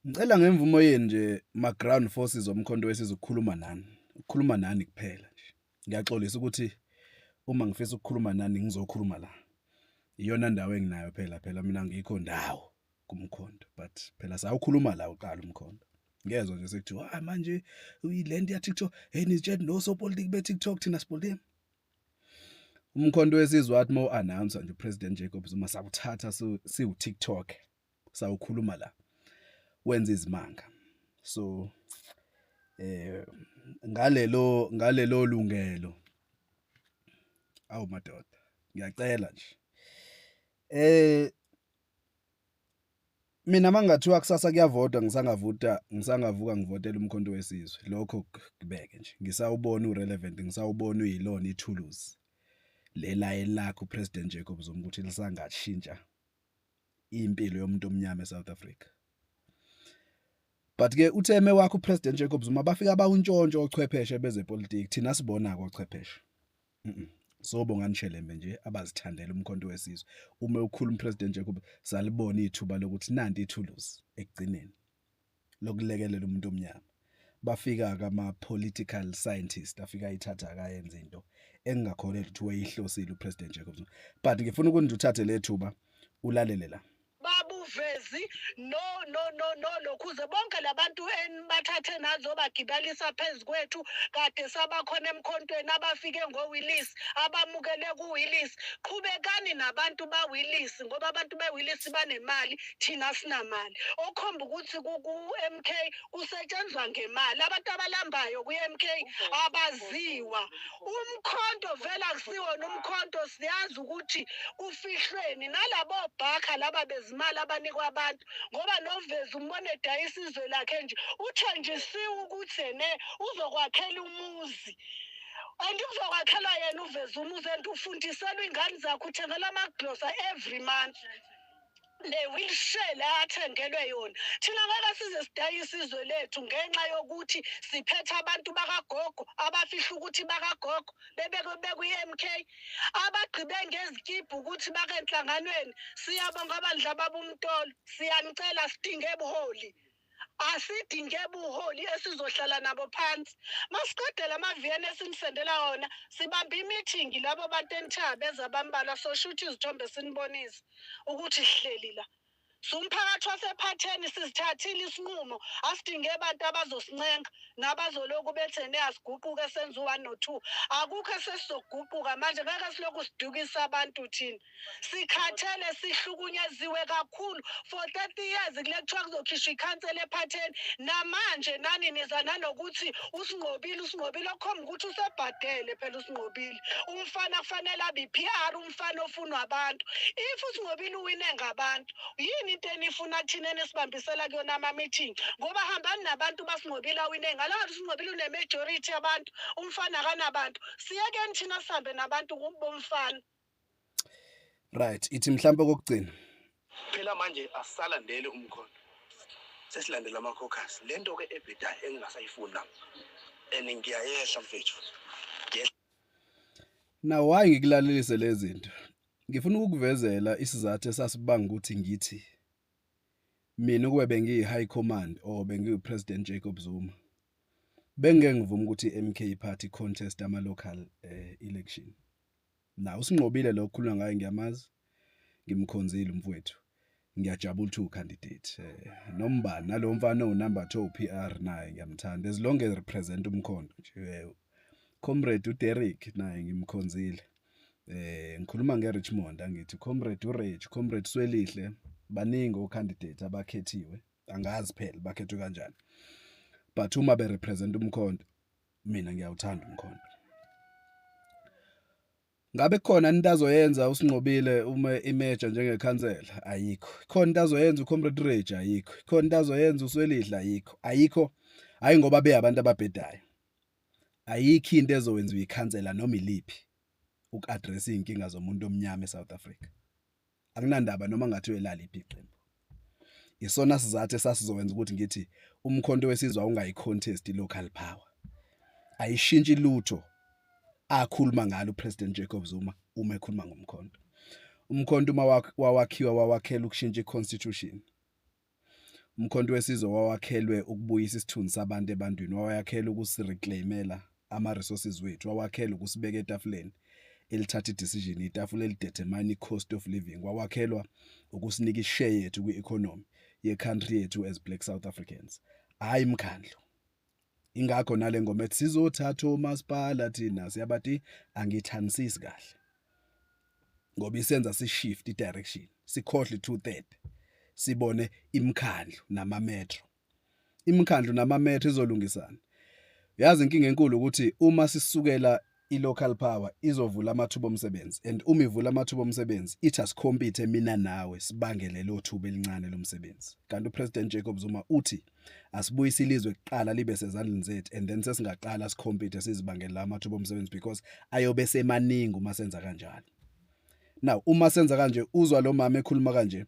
Ngicela ngemvumo yenu nje ma-ground forces omkhonto wesizwe ukukhuluma nani. Ukukhuluma nani kuphela nje. Ngiyaxolisa ukuthi uma ngifisa ukukhuluma nani ngizokhuluma la. Iyona ndawo enginayo phela mina ngikho ndawo kumkhonto but phela sawukhuluma la uqala umkhonto. Ngezwe nje sekuthiwa hayi manje uyilento ya TikTok hey nitshela nosopolitiki be-TikTok thina sipolitiki. Umkhonto wesizwe wathi mo announce nje uPresident Jacob Zuma sakuthatha siwu TikTok sawukhuluma la. Wenza izimanga. So ngalelo lungelo awu madoda ngiyacela nje mina mangathiwa kusasa kuyavota ngisangavuka ngivotela umkhonto wesizwe lokho kubeke nje ngisawubona urelevant ngisawubona uyilona ithuluzi lela elakho uPresident Jacob Zuma ukuthi lisangashintsha impilo yomuntu omnyama eSouth Africa. But ke utheme wakho uPresident Jacob Zuma bafika bawuntshontsho ochwepheshe bezepolitiki thina sibona kochwepheshe. Sobonga nishelembe nje abazithandela umkhonto wesizwe. Uma ukhuluma uPresident Jacob salibona ithuba lokuthi nanti ithuluzi ekugcineni lokulekelela umuntu omnyama. Bafika kama political scientist afika ithatha akayenza into engakholelwa ukuthi wayihlosile uPresident Jacob Zuma. But ngifuna ukuthi uthathe lethuba ulalele la. Babuvezi no lokhuze bonke labantu enbathathe nazo bagibalisa phezukwethu kade sabakhona emkhontweni abafike ngoWillis abamukele kuWillis qhubekani nabantu baWillis ngoba abantu beWillis banemali thina sinamali okhomba ukuthi ku-MK kusetshenzwa ngemali abantu abalambayo ku-MK abaziwa umkhonto vela kusiwona umkhonto siyazi ukuthi ufihlweni nalabo bhakha laba bezimali abanikwa abantu ngoba novezi umbone edayisa izwe lakhe nje uthenjisiwe ukuthi uzokwakhela umuzi and uzokwakhela yena uvezi umuzi and ufundiselwa ingane zakho uthengela amaglosa every month ne-wheelchair athengelwe yona thina ngeke size sidayise izwe lethu ngenxa yokuthi siphethe abantu bakagogo abafihla ukuthi bakagogo bekwi-MK abagqibe ngezikibhu ukuthi bakenhlanganweni siyabonga abandla babumtolo siyanicela sidinge ebuholi asidinge buholi esizohlala nabo phansi masiqedela amaviyeni esinisendela wona sibamba imeeting labo bantu enthabe ezabambala soshutha izithombe sinibonise ukuthi sihleli la Umphakathi wasephatheni sizithathile isinqumo asidinge abantu abazosincenga nabazoloku bethene asiguquke senze u1 no2 akukho sesizoguquka manje ngeke siloku sidukisa abantu thina sikhathele sihlukunyeziwe kakhulu for 30 years kule kuthiwa kuzokhishwa ikhansela ephatheni namanje nani niza nanokuthi usinqobile okhomba ukuthi usebhadele phela usinqobile umfana kufanele abe PR umfana ofunwa abantu if usinqobile uwine ngabantu yini into enifuna thina nesibambisela kuyona ama-meeting ngoba hambani nabantu basinqobile awine ngalathi usinqobile une-majority yabantu umfana akanabantu siyekeni thina sihambe nabantu bomfana. Right ithi mhlawumbe kokugcina phela manje asisalandele umkhondo sesilandela ama-caucus lento-ke ebhedayo engingasayifuna and ngiyayesha mfethu now why ngikulalelise lezi zinto ngifuna ukukuvezela isizathu esasibanga ukuthi ngithi mina ukube bengiyi-high command or bengiyi-President Jacob Zuma bengeke ngivuma ukuthi i-MK party contest ama-local election. Now usinqobile lo kukhulunywa ngaye ngiyamazi ngimkhonzile umfowethu ngiyajabula ukuthi ucandidate nombani nalo mfana onumber 2 PR naye ngiyamthanda as long as represent umkhondo nje comrade uDerek naye ngimkhonzile ngikhuluma ngeRichmond angithi comrade uRage comrade Swelihle baningi ocandidate abakhethiwe angazi phela bakhethwe kanjani but uma be represent umkhondo mina ngiyawuthanda umkhondo. Ngabe khona into azoyenza usinqobile uma imeja njengekhansela ayikho khona into azoyenza ucomrade Rage ayikho khona into azoyenza uSwelihle ayikho hayi ngoba beyabantu ababhedayo ayikho into ezowenza uyikhansela noma iliphi uku-address inkinga zomuntu omnyama eSouth Africa akunandaba noma ngathi uyelala iphi iqembu isona sizathu esasizowenza ukuthi ngithi umkhonto wesizwe ungayi-contest i-local power ayishintshi lutho akhuluma ngalo uPresident Jacob Zuma uma ekhuluma ngomkhonto uma wawakhela ukushintsha iconstitution umkhonto wesizwe wawakhelwe ukubuyisa isithunzi sabantu ebantwini, wawakhelwe ukusireclaimela ama-resources wethu, wawakhelwe ukusibeka etafuleni elithatha i-decision, itafula elidetermine i-cost of living, wawakhelwa ukusinika ishare yethu kwi-economy ye-country yethu as Black South Africans, hayi imkhandlo. Ingakho nale ngoma ethi sizothatha omasipala thina siyabathi angithanisisi kahle, ngoba isenza si-shift i-direction, sikhohle 2/3, sibone imkhandlo nama-metro. Imkhandlo nama-metro izolungisana. Yazi inkinga enkulu ukuthi uma sisukela i-local power izovula amathuba omsebenzi, and uma ivula amathuba omsebenzi ithi asikhompithe mina nawe sibangele lo thuba elincane lomsebenzi. Kanti uPresident Jacob Zuma uthi asibuyise ilizwe kuqala libe sezandleni zethu, and then sesingaqala sikhompithe sizibangele la amathuba omsebenzi because ayobe semaningi uma senza kanjalo. Now uma senza kanje, uzwa lo mama ekhuluma kanje,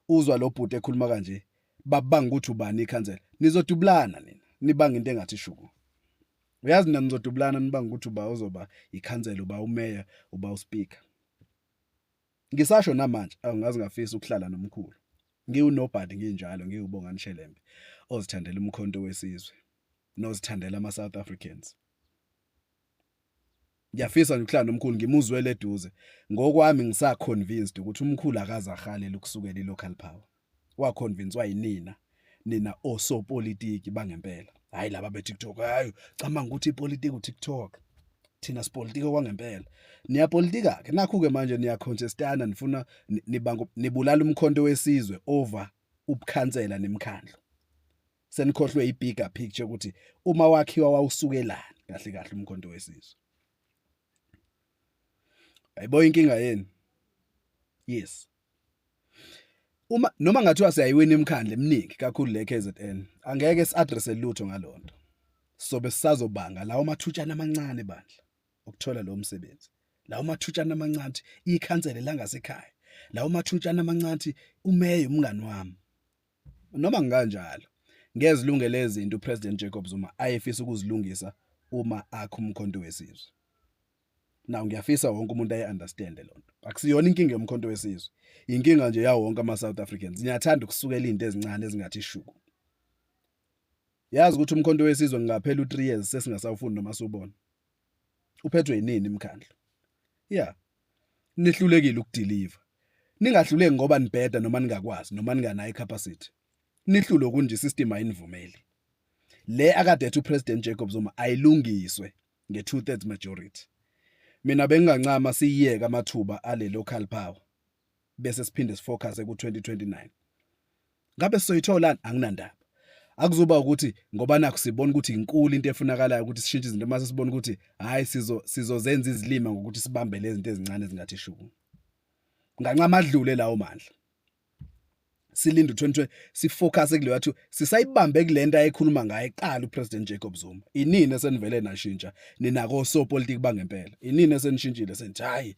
uzwa lo bhuti ekhuluma kanje, babanga ukuthi ubani ikhansela, nizodubulana nina nibanga into engathi shuku. Uyazi nina nizodubulana nibanga ukuthi uba uzoba ikhansela, uba umeya, uba uspeaker. Ngisasho namanje angazi ngafisa ukuhlala nomkhulu, ngiwunobhadi nginjalo, ngiwubongani Shelembe ozithandela umkhonto wesizwe nozithandela ama-South Africans. Ngiyafisa ukuhlala nomkhulu ngimuzwele eduze, ngokwami ngisaconvinced ukuthi umkhulu akazahalela ukusukela i-local power. Waconvince wayinina, nina osopolitiki bangempela, hayi laba be-TikTok. Hayi camanga ukuthi ipolitiki u-TikTok, thina sipolitiki kwangempela. Niyapolitika ke nakho-ke manje niyacontestana, nifuna nibulala umkhonto wesizwe over ubukhansela nemkhandlo. Senikhohlwe i-bigger picture ukuthi uma wakhiwa wawusukelani kahle kahle umkhonto wesizwe. Ayibo inkinga yeni? Yes. Uma noma ngathiwa siyayiwina imkhandle eminingi kakhulu le KZN, angeke si-address lutho ngalonto. Sobe sisazobanga lawo mathutshana amancane bandla ukuthola lo msebenzi. Lawo mathutshana amancane ikhansela langasekhaya. Lawo mathutshana amancane umeya umngani wami. Noma ngikanjalo, ngezilungele izinto uPresident Jacob Zuma ayefisa ukuzilungisa uma akho umkhonto wesizwe. Now ngiyafisa wonke umuntu ayi-understand lonto. Akusiyona inkinga yomkhonto wesizwe. Inkinga nje yawo wonke ama-South Africans. Ngiyathanda ukusukela izinto ezincane ezingathi shuku. Yazi ukuthi umkhonto wesizwe ngaphela u3 years sesingasawufuni noma subona. Uphethwe yinini imkhandlo? Yeah. Nihlulekile ukudeliver. Ningahluleki ngoba nibheda noma ningakwazi noma ninganayo capacity. Nihlulo kunje system ayinivumeli. Le akade ethi uPresident Jacob Zuma ayilungiswe nge2/3 majority. Mina bengingancama siyiyeka amathuba ale local power bese siphinde sifocus ku2029. Ngabe sizoyithola anginandaba. Akuzuba ukuthi ngoba nakho sibona ukuthi inkulu into efunakalayo ukuthi sishintshe izinto mase sibona ukuthi hayi sizozenza izilima ngokuthi sibambe lezi zinto ezincane ezingathi shuku. Ngancama adlule lawo mandla. Silinde 2020 sifocus kule wathi sisayibambe kulento ayekhuluma ngayo eqala uPresident Jacob Zuma. Inini esenivele nashintsha ninako sopolitiki bangempela. Inini esenishintshile senthi hayi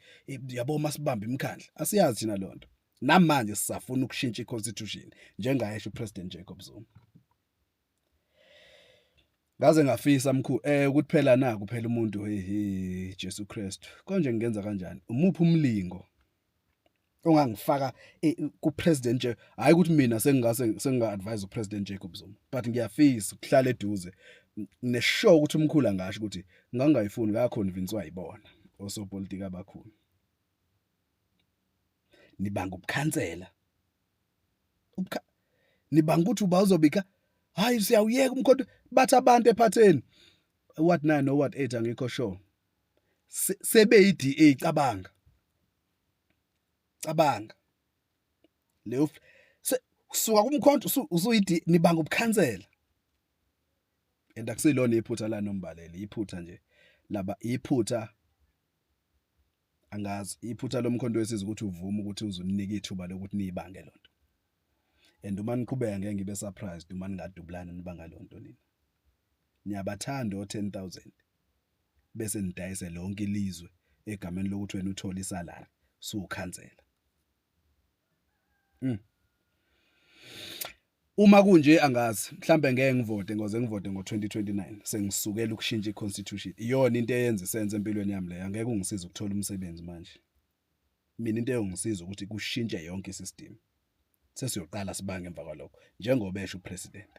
yabo masibambe imkhandla. Asiyazi thina lonto. Namanje sisafuna ukushintsha iconstitution njengayesho uPresident Jacob Zuma. Ngaze ngafisa mkhulu ukuthi phela naku phela umuntu Jesu Christ. Konje ngingenza kanjani? Umuphi umlingo ongangifaka kuPresident nje, hayi ukuthi mina senga-advise uPresident Jacob Zuma, but ngiyafisa ukuhlala eduze neshow ukuthi umkhulu angasho ukuthi ngangayifuni ngaconvince wayibona osopolitiki abakhulu. Nibanga ubukhansela. Nibanga ukuthi uba uzobika hayi siyawuyeka umkhonto bathi abantu ephatheni what 9 no what 8 angikho sure. Sebe iDA cabanga leyo suka kumkhonto usuyidi nibanga ubukhansela. And akusilona iphutha la nombalele, iphutha nje laba iphutha angazi iphutha lomkhonto wesizwe ukuthi uvuma ukuthi uzonika ithuba lokuthi niyibange lonto. And uma niqhubeka ngeke ngibe surprised uma ningadubulana nibanga lonto nina. Niyabathanda o10,000 bese nidayise lonke ilizwe egameni lokuthi wena uthola isalary sukhansela. Uma kunje angazi mhlambe ngeke ngivote ngoze ngivote ngo2029 sengisukela ukushintsha iconstitution. Iyona into eyenza isenze empilweni yami leyo, angeke ungisize ukuthola umsebenzi manje. Mina into eyongisiza ukuthi kushintshe yonke isystem. sesiyoqala sibange emva kwalokho njengoba esho upresident.